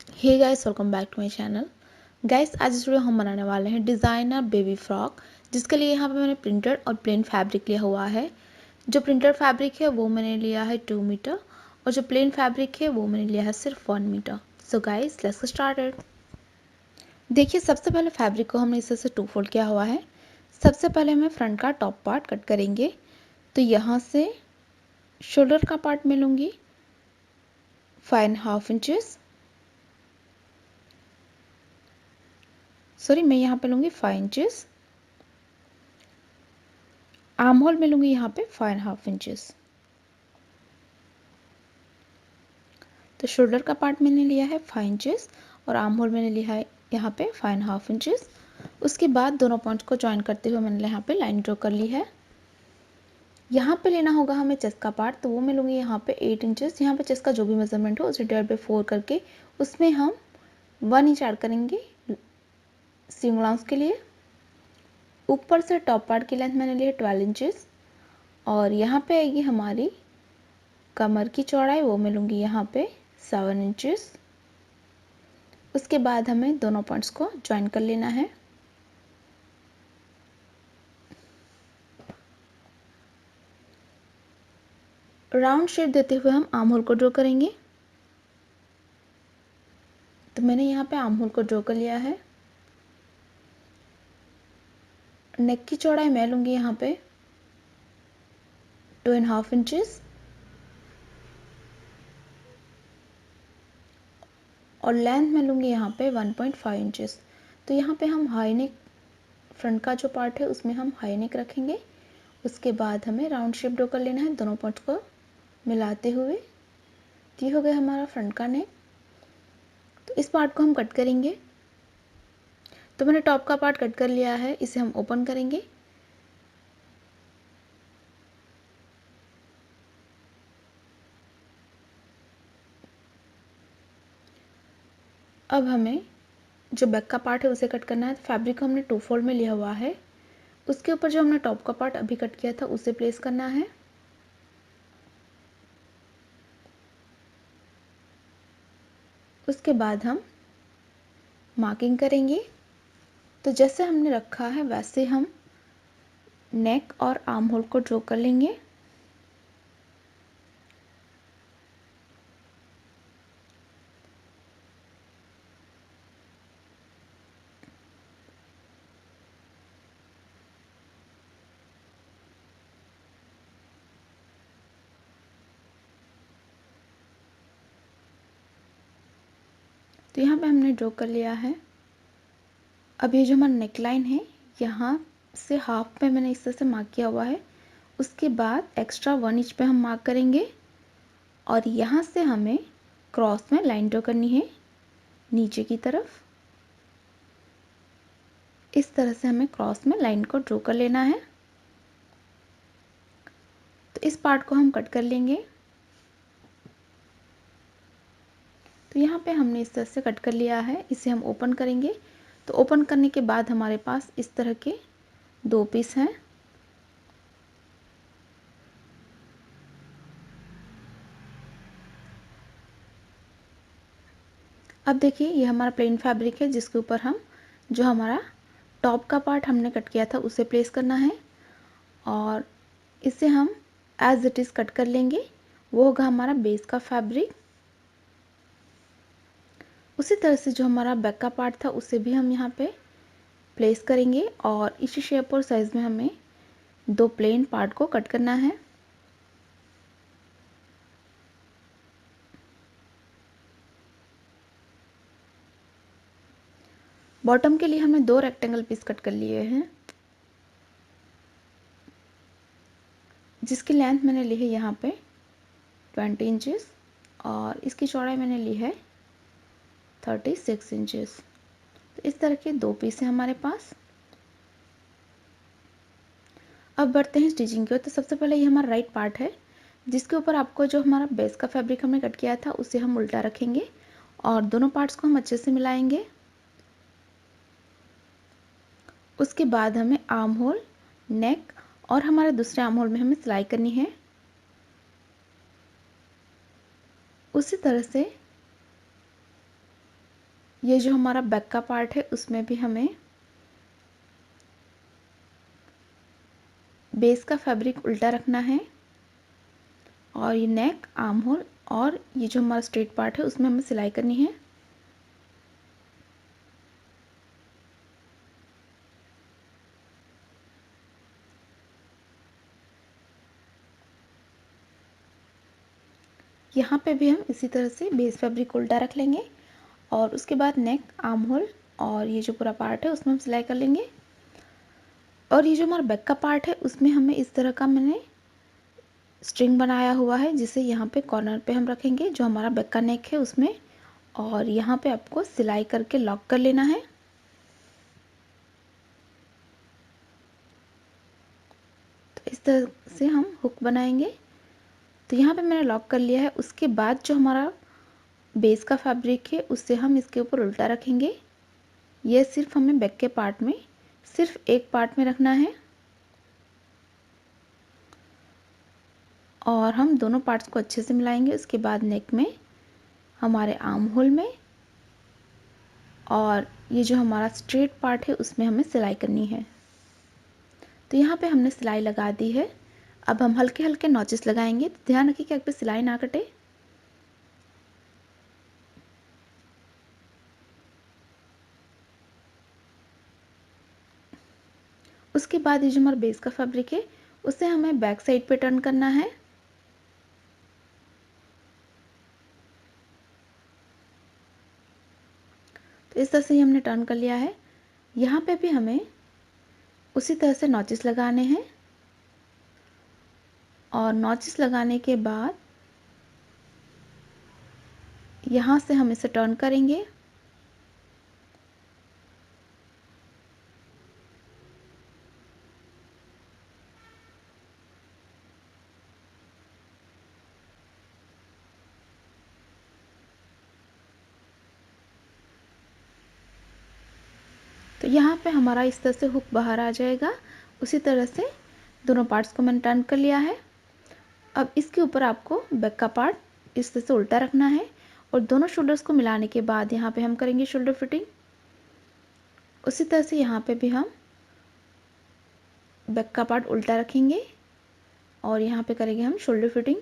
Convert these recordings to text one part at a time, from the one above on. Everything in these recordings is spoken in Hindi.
Hey guys, welcome back to my channel. Guys, आज इस वीडियो हम बनाने वाले हैं डिज़ाइनर बेबी फ्रॉक, जिसके लिए यहाँ पे मैंने प्रिंटेड और प्लेन फैब्रिक लिया हुआ है। जो प्रिंटेड फैब्रिक है वो मैंने लिया है 2 मीटर और जो प्लेन फैब्रिक है वो मैंने लिया है सिर्फ 1 metre. So guys, let's get started. देखिए, सबसे पहले फैब्रिक को हमने इस तरह से 2 फोल्ड किया हुआ है। सबसे पहले हमें फ्रंट का टॉप पार्ट कट करेंगे। तो यहाँ से शोल्डर का पार्ट मैं लूँगी 5.5 इंचेस। मैं यहाँ पे लूँगी 5 इंचेस। आर्म होल में लूँगी यहाँ पे 5.5 इंचेस। तो शोल्डर का पार्ट मैंने लिया है 5 इंचेस और आर्म होल मैंने लिया है यहाँ पे 5.5 इंचेस। उसके बाद दोनों पॉइंट्स को जॉइन करते हुए मैंने यहाँ पे लाइन ड्रॉ कर ली है। यहाँ पे लेना होगा हमें चेस्ट का पार्ट, तो वो मैं लूँगी यहाँ पे 8 इंचेस। यहाँ पे चेस्ट का जो भी मेजरमेंट हो उसे डिवाइड बाई 4 करके उसमें हम 1 इंच ऐड करेंगे सीम अलाउंस के लिए। ऊपर से टॉप पार्ट की लेंथ मैंने ली है 12 इंचेस और यहाँ पे आएगी हमारी कमर की चौड़ाई, वो मैं लूँगी यहाँ पे 7 इंचेस। उसके बाद हमें दोनों पॉइंट्स को ज्वाइन कर लेना है। राउंड शेप देते हुए हम आर्म होल को ड्रॉ करेंगे। तो मैंने यहाँ पे आर्म होल को ड्रॉ कर लिया है। नेक की चौड़ाई मैं लूँगी यहाँ पे 2.5 इंचेस और लेंथ मैं लूँगी यहाँ पे 1.5 इंचेस। तो यहाँ पे हम हाई नेक, फ्रंट का जो पार्ट है उसमें हम हाई नेक रखेंगे। उसके बाद हमें राउंड शेप ड्रॉ कर लेना है दोनों पॉइंट्स को मिलाते हुए। ये हो गया हमारा फ्रंट का नेक। तो इस पार्ट को हम कट करेंगे। तो मैंने टॉप का पार्ट कट कर लिया है, इसे हम ओपन करेंगे। अब हमें जो बैक का पार्ट है उसे कट करना है। फैब्रिक को हमने 2 फोल्ड में लिया हुआ है। उसके ऊपर जो हमने टॉप का पार्ट अभी कट किया था उसे प्लेस करना है। उसके बाद हम मार्किंग करेंगे। तो जैसे हमने रखा है वैसे हम नेक और आर्म होल को ड्रॉ कर लेंगे। तो यहाँ पे हमने ड्रॉ कर लिया है। अब ये जो हमारा नेक लाइन है यहाँ से हाफ पे मैंने इस तरह से मार्क किया हुआ है। उसके बाद एक्स्ट्रा 1 इंच पे हम मार्क करेंगे और यहाँ से हमें क्रॉस में लाइन ड्रॉ करनी है नीचे की तरफ। इस तरह से हमें क्रॉस में लाइन को ड्रॉ कर लेना है। तो इस पार्ट को हम कट कर लेंगे। तो यहाँ पे हमने इस तरह से कट कर लिया है, इसे हम ओपन करेंगे। तो ओपन करने के बाद हमारे पास इस तरह के 2 पीस हैं। अब देखिए, ये हमारा प्लेन फैब्रिक है जिसके ऊपर हम जो हमारा टॉप का पार्ट हमने कट किया था उसे प्लेस करना है और इसे हम एज इट इज़ कट कर लेंगे। वो होगा हमारा बेस का फैब्रिक। उसी तरह से जो हमारा बैक का पार्ट था उसे भी हम यहाँ पे प्लेस करेंगे और इसी शेप और साइज़ में हमें 2 प्लेन पार्ट को कट करना है। बॉटम के लिए हमने 2 रेक्टेंगल पीस कट कर लिए हैं, जिसकी लेंथ मैंने ली है यहाँ पे 20 इंचेस और इसकी चौड़ाई मैंने ली है 36 इंचेस। तो इस तरह के 2 पीस हैं हमारे पास। अब बढ़ते हैं स्टिचिंग की ओर। तो सबसे पहले ये हमारा राइट पार्ट है जिसके ऊपर आपको जो हमारा बेस का फैब्रिक हमने कट किया था उसे हम उल्टा रखेंगे और दोनों पार्ट्स को हम अच्छे से मिलाएंगे। उसके बाद हमें आर्म होल, नेक और हमारे दूसरे आर्म होल में हमें सिलाई करनी है। उसी तरह से ये जो हमारा बैक का पार्ट है उसमें भी हमें बेस का फैब्रिक उल्टा रखना है और ये नेक, आर्म होल और ये जो हमारा स्ट्रेट पार्ट है उसमें हमें सिलाई करनी है। यहाँ पे भी हम इसी तरह से बेस फैब्रिक उल्टा रख लेंगे और उसके बाद नेक, आर्म होल और ये जो पूरा पार्ट है उसमें हम सिलाई कर लेंगे। और ये जो हमारा बैक का पार्ट है उसमें हमें इस तरह का मैंने स्ट्रिंग बनाया हुआ है जिसे यहाँ पे कॉर्नर पे हम रखेंगे जो हमारा बैक का नेक है उसमें, और यहाँ पे आपको सिलाई करके लॉक कर लेना है। तो इस तरह से हम हुक बनाएंगे। तो यहाँ पे मैंने लॉक कर लिया है। उसके बाद जो हमारा बेस का फैब्रिक है उससे हम इसके ऊपर उल्टा रखेंगे। यह सिर्फ हमें बैक के पार्ट में सिर्फ एक पार्ट में रखना है और हम दोनों पार्ट्स को अच्छे से मिलाएंगे। उसके बाद नेक में, हमारे आर्म होल में और ये जो हमारा स्ट्रेट पार्ट है उसमें हमें सिलाई करनी है। तो यहाँ पे हमने सिलाई लगा दी है। अब हम हल्के हल्के नॉचेस लगाएंगे। तो ध्यान रखिए कि आप पे सिलाई ना कटे। उसके बाद ये जो हमारा बेस का फैब्रिक है उसे हमें बैक साइड पे टर्न करना है। तो इस तरह से हमने टर्न कर लिया है। यहाँ पे भी हमें उसी तरह से नॉचेस लगाने हैं और नॉचेस लगाने के बाद यहाँ से हम इसे टर्न करेंगे तो यहाँ पे हमारा इस तरह से हुक बाहर आ जाएगा। उसी तरह से दोनों पार्ट्स को मैंने टर्न कर लिया है। अब इसके ऊपर आपको बैक का पार्ट इस तरह से उल्टा रखना है और दोनों शोल्डर्स को मिलाने के बाद यहाँ पे हम करेंगे शोल्डर फिटिंग। उसी तरह से यहाँ पे भी हम बैक का पार्ट उल्टा रखेंगे और यहाँ पे करेंगे हम शोल्डर फिटिंग।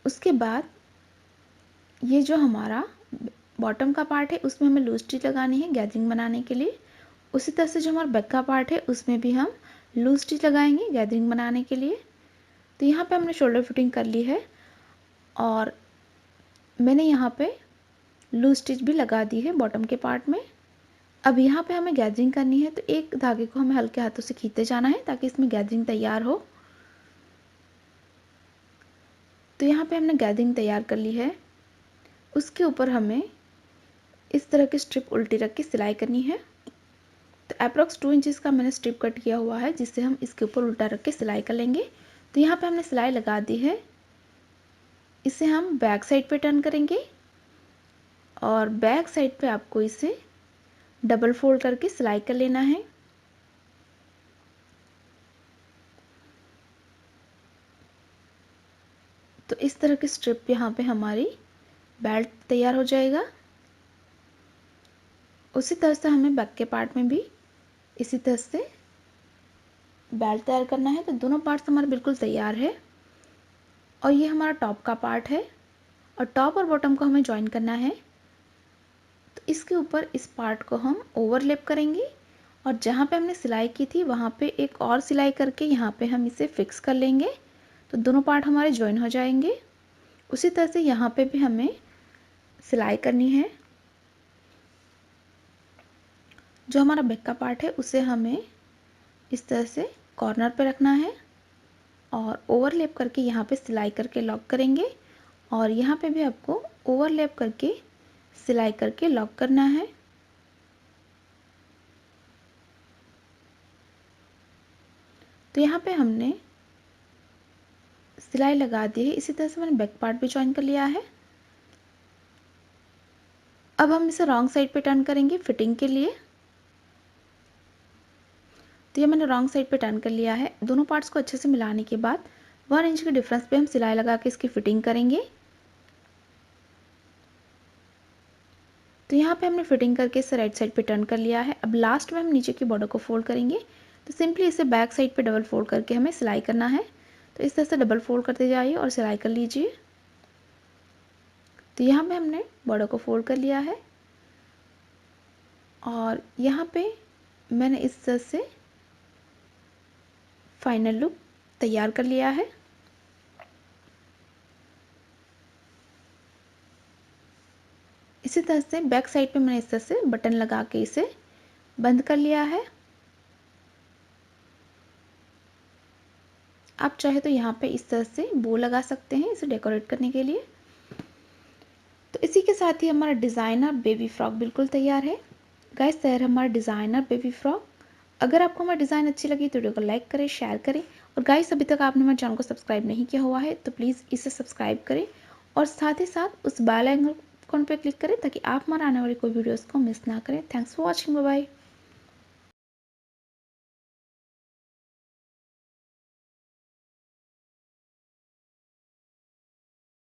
उसके बाद ये जो हमारा बॉटम का पार्ट है उसमें हमें लूज स्टिच लगानी है गैदरिंग बनाने के लिए। उसी तरह से जो हमारा बैक का पार्ट है उसमें भी हम लूज स्टिच लगाएंगे गैदरिंग बनाने के लिए। तो यहाँ पे हमने शोल्डर फिटिंग कर ली है और मैंने यहाँ पे लूज स्टिच भी लगा दी है बॉटम के पार्ट में। अब यहाँ पे हमें गैदरिंग करनी है तो एक धागे को हमें हल्के हाथों से खींचते जाना है ताकि इसमें गैदरिंग तैयार हो। तो यहाँ पे हमने गैदरिंग तैयार कर ली है। उसके ऊपर हमें इस तरह की स्ट्रिप उल्टी रख के सिलाई करनी है। तो अप्रॉक्स 2 इंचेस का मैंने स्ट्रिप कट किया हुआ है जिससे हम इसके ऊपर उल्टा रख के सिलाई कर लेंगे। तो यहाँ पे हमने सिलाई लगा दी है। इसे हम बैक साइड पे टर्न करेंगे और बैक साइड पे आपको इसे डबल फोल्ड करके सिलाई कर लेना है। तो इस तरह की स्ट्रिप यहाँ पे हमारी बेल्ट तैयार हो जाएगा। उसी तरह से हमें बैक के पार्ट में भी इसी तरह से बेल्ट तैयार करना है। तो दोनों पार्ट्स हमारे बिल्कुल तैयार है और ये हमारा टॉप का पार्ट है और टॉप और बॉटम को हमें ज्वाइन करना है। तो इसके ऊपर इस पार्ट को हम ओवरलैप करेंगे और जहाँ पे हमने सिलाई की थी वहाँ पे एक और सिलाई करके यहाँ पे हम इसे फिक्स कर लेंगे। तो दोनों पार्ट हमारे ज्वाइन हो जाएंगे। उसी तरह से यहाँ पे भी हमें सिलाई करनी है। जो हमारा बैक का पार्ट है उसे हमें इस तरह से कॉर्नर पे रखना है और ओवरलैप करके यहाँ पे सिलाई करके लॉक करेंगे और यहाँ पे भी आपको ओवरलैप करके सिलाई करके लॉक करना है। तो यहाँ पे हमने सिलाई लगा दी है। इसी तरह से मैंने बैक पार्ट भी ज्वाइन कर लिया है। अब हम इसे रॉन्ग साइड पे टर्न करेंगे फिटिंग के लिए। तो ये मैंने रॉन्ग साइड पे टर्न कर लिया है। दोनों पार्ट्स को अच्छे से मिलाने के बाद 1 इंच के डिफरेंस पे हम सिलाई लगा के इसकी फिटिंग करेंगे। तो यहाँ पे हमने फिटिंग करके इसे राइट साइड पे टर्न कर लिया है। अब लास्ट में हम नीचे की बॉर्डर को फोल्ड करेंगे। तो सिंपली इसे बैक साइड पे डबल फोल्ड करके हमें सिलाई करना है। तो इस तरह से डबल फोल्ड करते जाइए और सिलाई कर लीजिए। तो यहाँ पे हमने बॉर्डर को फोल्ड कर लिया है और यहाँ पे मैंने इस तरह से फाइनल लुक तैयार कर लिया है। इसी तरह से बैक साइड पे मैंने इस तरह से बटन लगा के इसे बंद कर लिया है। आप चाहे तो यहाँ पे इस तरह से बो लगा सकते हैं इसे डेकोरेट करने के लिए। तो इसी के साथ ही हमारा डिज़ाइनर बेबी फ्रॉक बिल्कुल तैयार है। गाइस, तैयार हमारा डिज़ाइनर बेबी फ्रॉक। अगर आपको हमारा डिज़ाइन अच्छी लगी तो वीडियो को लाइक करें, शेयर करें और गाइस अभी तक आपने हमारे चैनल को सब्सक्राइब नहीं किया हुआ है तो प्लीज़ इसे सब्सक्राइब करें और साथ ही साथ उस बेल आइकन पे क्लिक करें ताकि आप हमारा आने वाली कोई वीडियोस को मिस ना करें। Thanks for watching, bye bye.